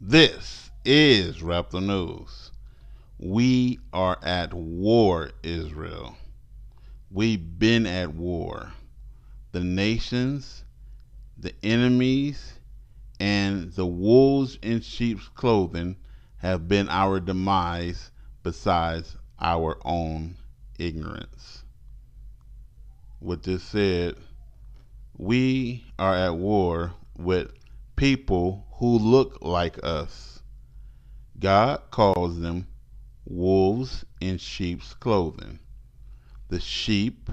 This is Raptor News. We are at war, Israel. We've been at war. The nations, the enemies, and the wolves in sheep's clothing have been our demise besides our own ignorance. With this said, we are at war with people who look like us. God calls them wolves in sheep's clothing. The sheep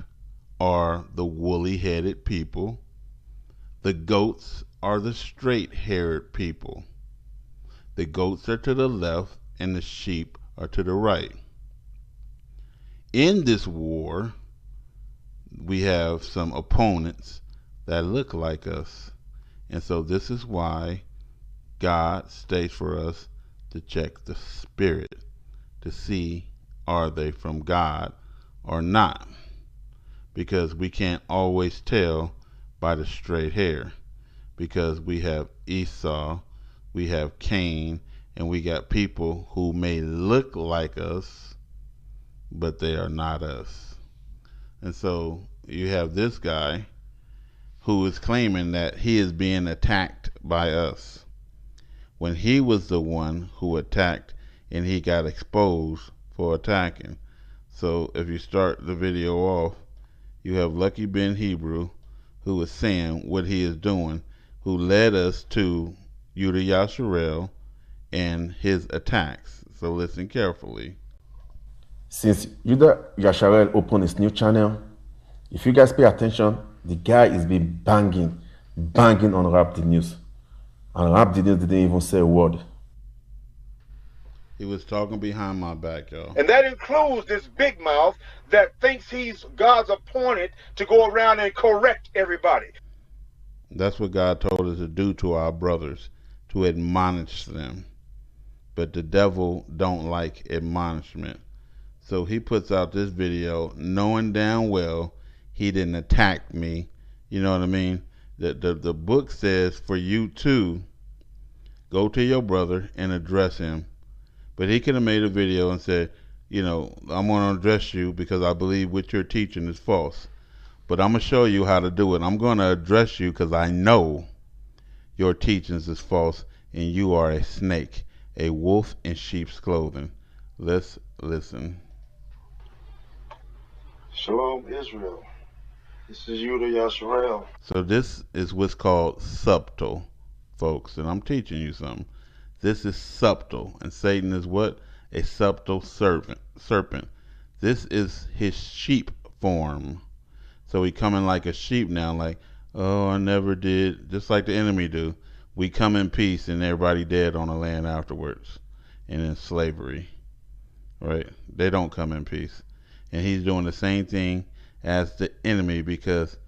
are the woolly-headed people. The goats are the straight-haired people. The goats are to the left and the sheep are to the right. In this war, we have some opponents that look like us. And so this is why God states for us to check the spirit to see are they from God or not. Because we can't always tell by the straight hair. Because we have Esau, we have Cain, and we got people who may look like us, but they are not us. And so you have this guy who is claiming that he is being attacked by us, when he was the one who attacked and he got exposed for attacking. So if you start the video off, you have Lucky Ben Hebrew, who is saying what he is doing, who led us to Yudah Yasharel and his attacks. So listen carefully. Since Yudah Yasharel opened his new channel, if you guys pay attention, the guy is been banging on Rap the News. And Rap the News didn't even say a word. He was talking behind my back, y'all. And that includes this big mouth that thinks he's God's appointed to go around and correct everybody. That's what God told us to do to our brothers, to admonish them. But the devil don't like admonishment. So he puts out this video knowing damn well he didn't attack me. You know what I mean? The book says for you to go to your brother and address him. But he could have made a video and said, you know, I'm going to address you because I believe what you're teaching is false. But I'm going to show you how to do it. I'm going to address you because I know your teachings is false and you are a snake, a wolf in sheep's clothing. Let's listen. Shalom, Israel. This is Yudah Yasharel. So this is what's called subtle, folks, and I'm teaching you something. This is subtle, and Satan is what? A subtle serpent. This is his sheep form. So he coming like a sheep now, like, oh, I never did, just like the enemy do. We come in peace and everybody dead on the land afterwards and in slavery, right? They don't come in peace. And he's doing the same thing as the enemy because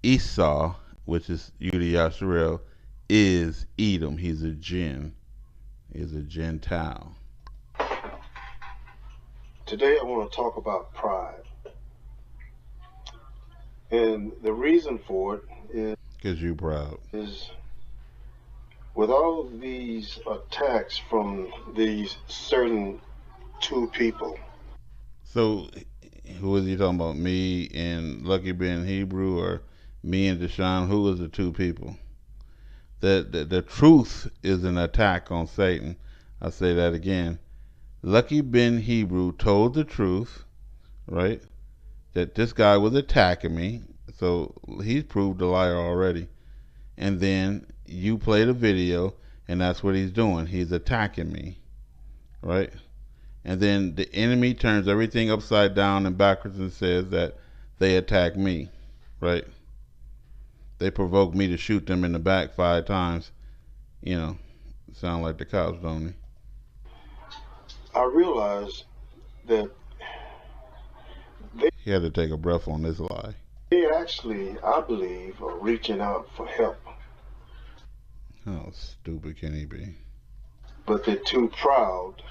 Esau, which is Yudah Yasharel, is Edom. He's a jinn. He's a Gentile. Today I want to talk about pride. And the reason for it is because you're proud. Is with all these attacks from these certain two people. So who is he talking about? Me and Lucky Ben Hebrew, or me and Deshaun? Who was the two people? The truth is an attack on Satan. I'll say that again. Lucky Ben Hebrew told the truth, right? That this guy was attacking me. So he's proved a liar already. And then you played a video, and that's what he's doing. He's attacking me, right? And then the enemy turns everything upside down and backwards and says that they attack me, right? They provoke me to shoot them in the back 5 times. You know, sound like the cops, don't they? I realized that he had to take a breath on this lie. They actually, I believe, are reaching out for help. How stupid can he be? But they're too proud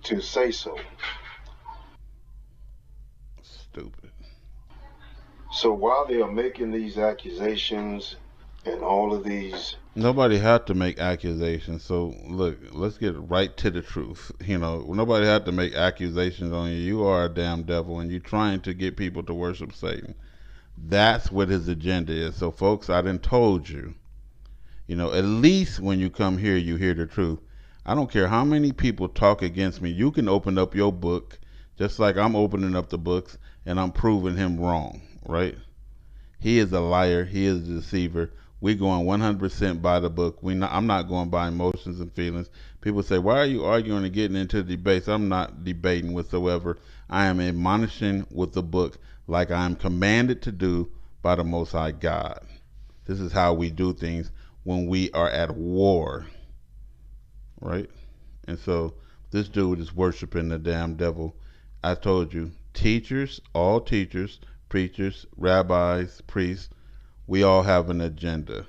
to say so. Stupid. So while they are making these accusations and all of these. Nobody had to make accusations. So look, let's get right to the truth. You know, nobody had to make accusations on you. You are a damn devil, and you're trying to get people to worship Satan. That's what his agenda is. So, folks, I done told you. You know, at least when you come here, you hear the truth. I don't care how many people talk against me. You can open up your book, just like I'm opening up the books, and I'm proving him wrong, right? He is a liar. He is a deceiver. We going 100% by the book. I'm not going by emotions and feelings. People say, why are you arguing and getting into debates? I'm not debating whatsoever. I am admonishing with the book like I am commanded to do by the Most High God. This is how we do things when we are at war, right? And so this dude is worshiping the damn devil. I told you, teachers, all teachers, preachers, rabbis, priests, we all have an agenda.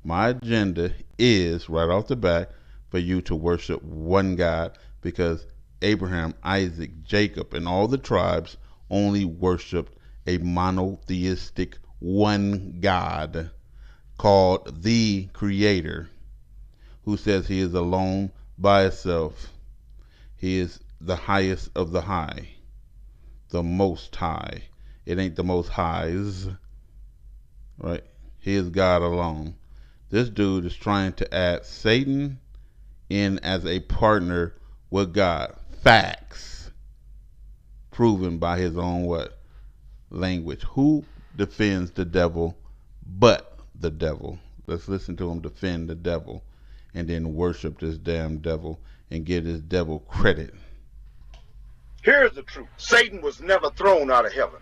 My agenda is, right off the bat, for you to worship one God, because Abraham, Isaac, Jacob, and all the tribes only worshiped a monotheistic one God called the Creator, who says he is alone by himself. He is the highest of the high, the most high. It ain't the most highs, right? He is God alone. This dude is trying to add Satan in as a partner with God. Facts. Proven by his own what? Language. Who defends the devil but the devil? Let's listen to him defend the devil and then worship this damn devil and give this devil credit. Here's the truth. Satan was never thrown out of heaven.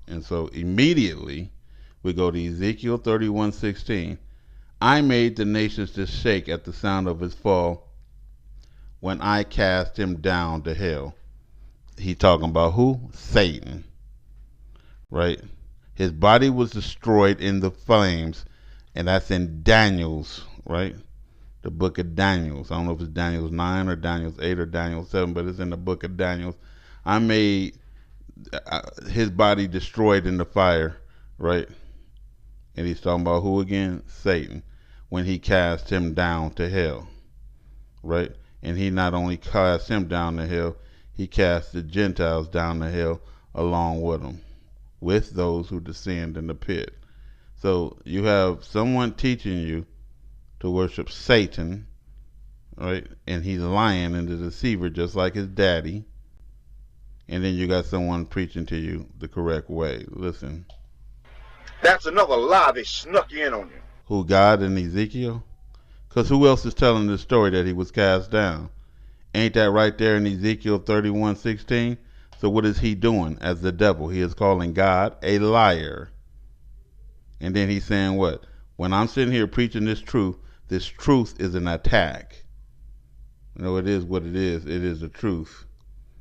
And so immediately we go to Ezekiel 31:16. I made the nations to shake at the sound of his fall when I cast him down to hell. He talking about who? Satan. Right? His body was destroyed in the flames, and that's in Daniel's, right? The book of Daniel's. I don't know if it's Daniel's 9 or Daniel's 8 or Daniel's 7, but it's in the book of Daniel's. I made his body destroyed in the fire, right? And he's talking about who again? Satan. When he cast him down to hell, right? And he not only cast him down to hell, he cast the Gentiles down to hell along with him, with those who descend in the pit. So you have someone teaching you to worship Satan, right? And he's lying and the deceiver just like his daddy. And then you got someone preaching to you the correct way. Listen. That's another lie they snuck in on you. Who, God and Ezekiel? Because who else is telling the story that he was cast down? Ain't that right there in Ezekiel 31:16? So what is he doing as the devil? He is calling God a liar. And then he's saying what? When I'm sitting here preaching this truth is an attack. You know, it is what it is. It is the truth.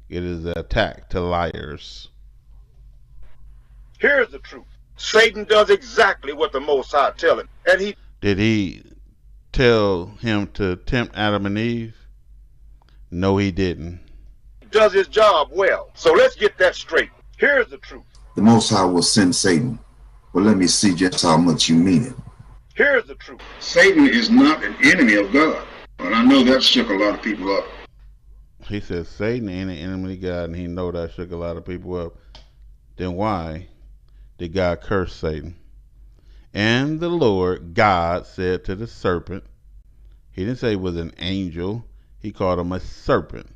It is an attack to liars. Here's the truth. Satan does exactly what the Most High tell him. And did he tell him to tempt Adam and Eve? No, he didn't. Does his job well. So let's get that straight. Here's the truth. The Most High will send Satan. Well, let me see just how much you mean it. Here's the truth. Satan is not an enemy of God. And I know that shook a lot of people up. He says Satan ain't an enemy of God, and he know that shook a lot of people up. Then why did God curse Satan? And the Lord God said to the serpent, he didn't say he was an angel, he called him a serpent,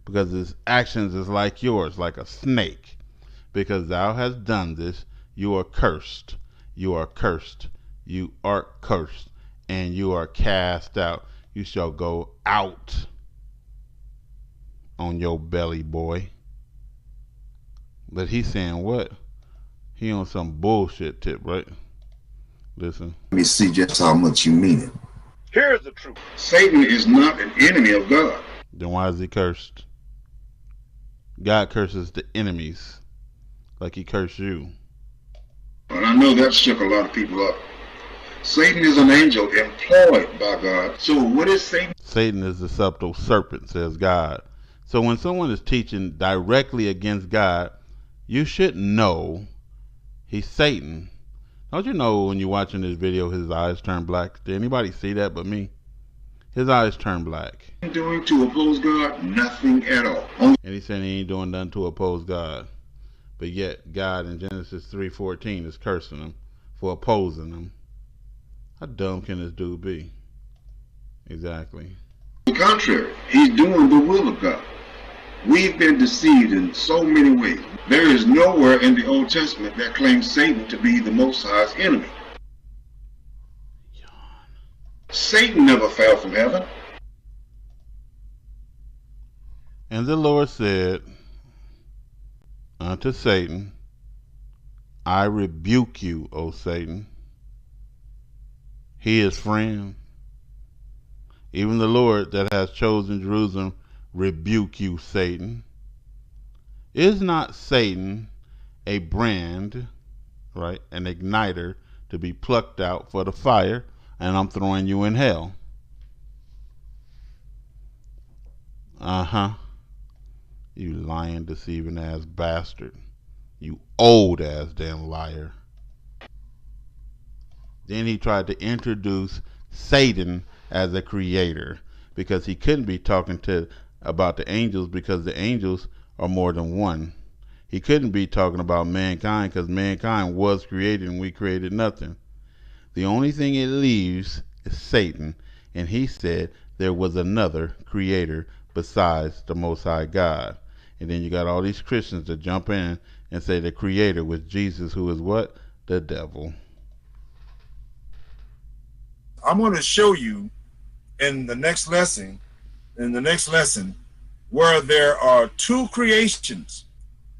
because his actions is like yours, like a snake. Because thou hast done this, you are cursed. You are cursed. You are cursed. And you are cast out. You shall go out on your belly, boy. But he's saying what? He on some bullshit tip, right? Listen. Let me see just how much you mean it. Here's the truth. Satan is not an enemy of God. Then why is he cursed? God curses the enemies like he cursed you. And I know that shook a lot of people up. Satan is an angel employed by God. So what is Satan? Satan is the subtle serpent, says God. So when someone is teaching directly against God, you should know he's Satan. Don't you know when you're watching this video, his eyes turn black? Did anybody see that but me? His eyes turn black. Doing to oppose God? Nothing at all. Only And he said he ain't doing nothing to oppose God. But yet God in Genesis 3:14 is cursing him for opposing him. How dumb can this dude be? Exactly. the contrary. He's doing the will of God. We've been deceived in so many ways. There is nowhere in the Old Testament that claims Satan to be the Most High's enemy. Satan never fell from heaven. And the Lord said unto Satan, I rebuke you, O Satan. He is friend. Even the Lord that has chosen Jerusalem rebuke you, Satan. Is not Satan a brand, right, an igniter to be plucked out for the fire, and I'm throwing you in hell? You lying, deceiving ass bastard. You old ass damn liar. Then he tried to introduce Satan as a creator, because he couldn't be talking about the angels, because the angels are more than one. He couldn't be talking about mankind, because mankind was created and we created nothing. The only thing it leaves is Satan, and he said there was another creator besides the Most High God. And then you got all these Christians that jump in and say the creator was Jesus, who is what? The devil. I'm going to show you in the next lesson, where there are two creations.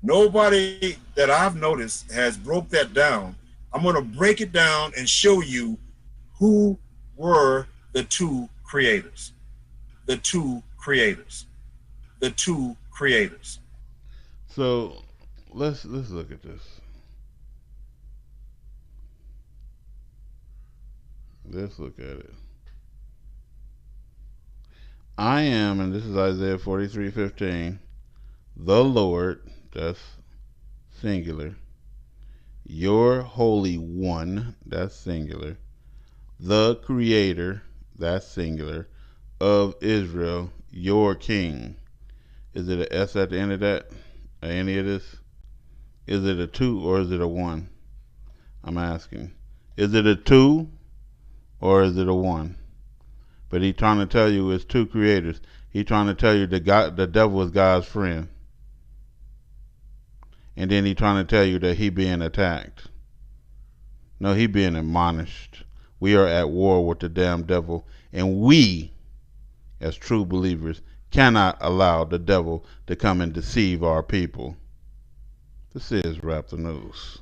Nobody that I've noticed has broke that down. I'm going to break it down and show you who were the two creators. The two creators. The two creators. So let's look at this. Let's look at it. I am, and this is Isaiah 43:15, the Lord, that's singular, your Holy One, that's singular, the Creator, that's singular, of Israel, your King. Is it an S at the end of that? Or any of this? Is it a 2 or is it a 1? I'm asking. Is it a 2 or is it a 1? But he's trying to tell you it's two creators. He's trying to tell you the devil is God's friend. And then he's trying to tell you that he being attacked. No, he being admonished. We are at war with the damn devil. And we, as true believers, cannot allow the devil to come and deceive our people. This is Rap the News.